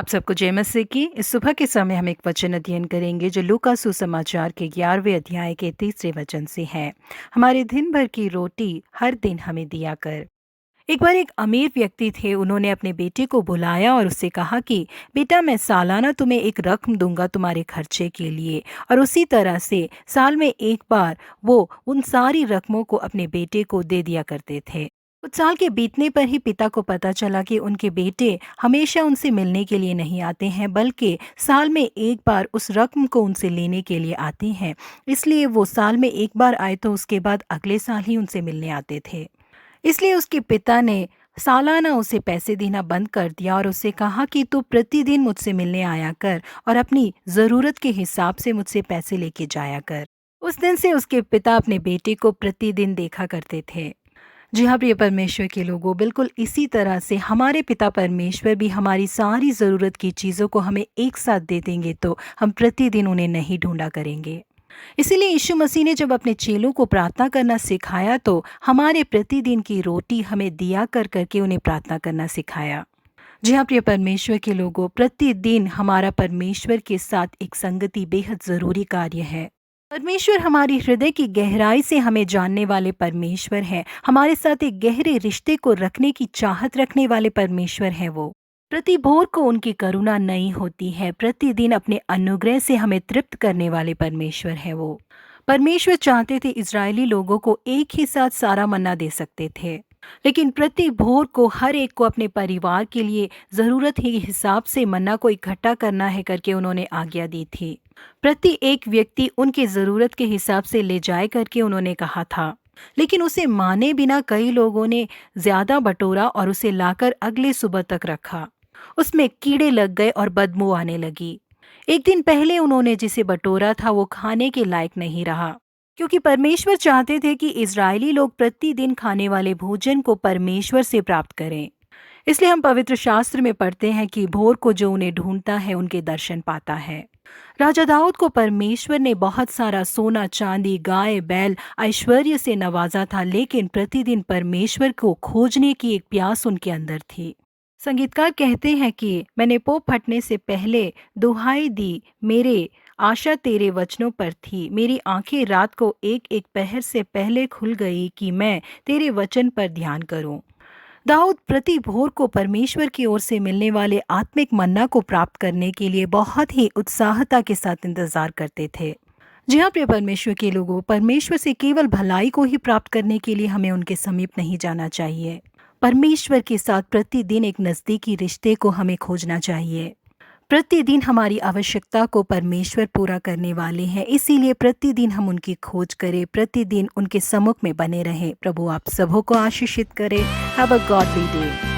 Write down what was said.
आप सबको जय मसीह की। इस सुबह के समय हम एक वचन अध्ययन करेंगे जो लूका सुसमाचार के 11वें अध्याय के 3 वचन से है। हमारे दिन भर की रोटी हर दिन हमें दिया कर। एक बार एक अमीर व्यक्ति थे, उन्होंने अपने बेटे को बुलाया और उससे कहा कि बेटा, मैं सालाना तुम्हें एक रकम दूंगा तुम्हारे खर्चे के लिए। और उसी तरह से साल में एक बार वो उन सारी रकमों को अपने बेटे को दे दिया करते थे। कुछ साल के बीतने पर ही पिता को पता चला कि उनके बेटे हमेशा उनसे मिलने के लिए नहीं आते हैं, बल्कि साल में एक बार उस रकम को उनसे लेने के लिए आते हैं। इसलिए वो साल में एक बार आए तो उसके बाद अगले साल ही उनसे मिलने आते थे। इसलिए उसके पिता ने सालाना उसे पैसे देना बंद कर दिया और उससे कहा कि तू प्रतिदिन मुझसे मिलने आया कर और अपनी ज़रूरत के हिसाब से मुझसे पैसे लेके जाया कर। उस दिन से उसके पिता अपने बेटे को प्रतिदिन देखा करते थे। जी हाँ, प्रिय परमेश्वर के लोगों, बिल्कुल इसी तरह से हमारे पिता परमेश्वर भी हमारी सारी ज़रूरत की चीज़ों को हमें एक साथ दे देंगे तो हम प्रतिदिन उन्हें नहीं ढूंढा करेंगे। इसीलिए यीशु मसीह ने जब अपने चेलों को प्रार्थना करना सिखाया तो हमारे प्रतिदिन की रोटी हमें दिया कर करके उन्हें प्रार्थना करना सिखाया। जी हाँ, प्रिय परमेश्वर के लोगों, प्रतिदिन हमारा परमेश्वर के साथ एक संगति बेहद ज़रूरी कार्य है। परमेश्वर हमारी हृदय की गहराई से हमें जानने वाले परमेश्वर हैं। हमारे साथ एक गहरे रिश्ते को रखने की चाहत रखने वाले परमेश्वर हैं वो। प्रति भोर को उनकी करुणा नई होती है। प्रतिदिन अपने अनुग्रह से हमें तृप्त करने वाले परमेश्वर हैं वो। परमेश्वर चाहते थे इज़राइली लोगों को एक ही साथ सारा मन्ना दे सकते थे, लेकिन प्रति भोर को हर एक को अपने परिवार के लिए ज़रूरत के हिसाब से मन्ना को इकट्ठा करना है करके उन्होंने आज्ञा दी थी। प्रति एक व्यक्ति उनकी ज़रूरत के हिसाब से ले जाए करके उन्होंने कहा था, लेकिन उसे माने बिना कई लोगों ने ज़्यादा बटोरा और उसे लाकर अगले सुबह तक रखा। उसमें कीड़े लग गए और बदबू आने लगी। एक दिन पहले उन्होंने जिसे बटोरा था वो खाने के लायक नहीं रहा, क्योंकि परमेश्वर चाहते थे कि इज़राइली लोग प्रतिदिन खाने वाले भोजन को परमेश्वर से प्राप्त करें। इसलिए हम पवित्र शास्त्र में पढ़ते हैं कि भोर को जो उन्हें ढूंढता है उनके दर्शन पाता है। राजा दाऊद को परमेश्वर ने बहुत सारा सोना चांदी गाय बैल ऐश्वर्य से नवाजा था, लेकिन प्रतिदिन परमेश्वर को खोजने की एक प्यास उनके अंदर थी। संगीतकार कहते हैं कि मैंने पोप फटने से पहले दुहाई दी, मेरे आशा तेरे वचनों पर थी। मेरी आंखें रात को एक एक पहर से पहले खुल गई कि मैं तेरे वचन पर ध्यान करूं। दाऊद प्रति भोर को परमेश्वर की ओर से मिलने वाले आत्मिक मन्ना को प्राप्त करने के लिए बहुत ही उत्साहता के साथ इंतजार करते थे। जी हाँ, प्रिय परमेश्वर के लोगों, परमेश्वर से केवल भलाई को ही प्राप्त करने के लिए हमें उनके समीप नहीं जाना चाहिए। परमेश्वर के साथ प्रतिदिन एक नज़दीकी रिश्ते को हमें खोजना चाहिए। प्रतिदिन हमारी आवश्यकता को परमेश्वर पूरा करने वाले हैं, इसीलिए प्रतिदिन हम उनकी खोज करें, प्रतिदिन उनके सम्मुख में बने रहें। प्रभु आप सबों को आशीषित करे। Have a godly day.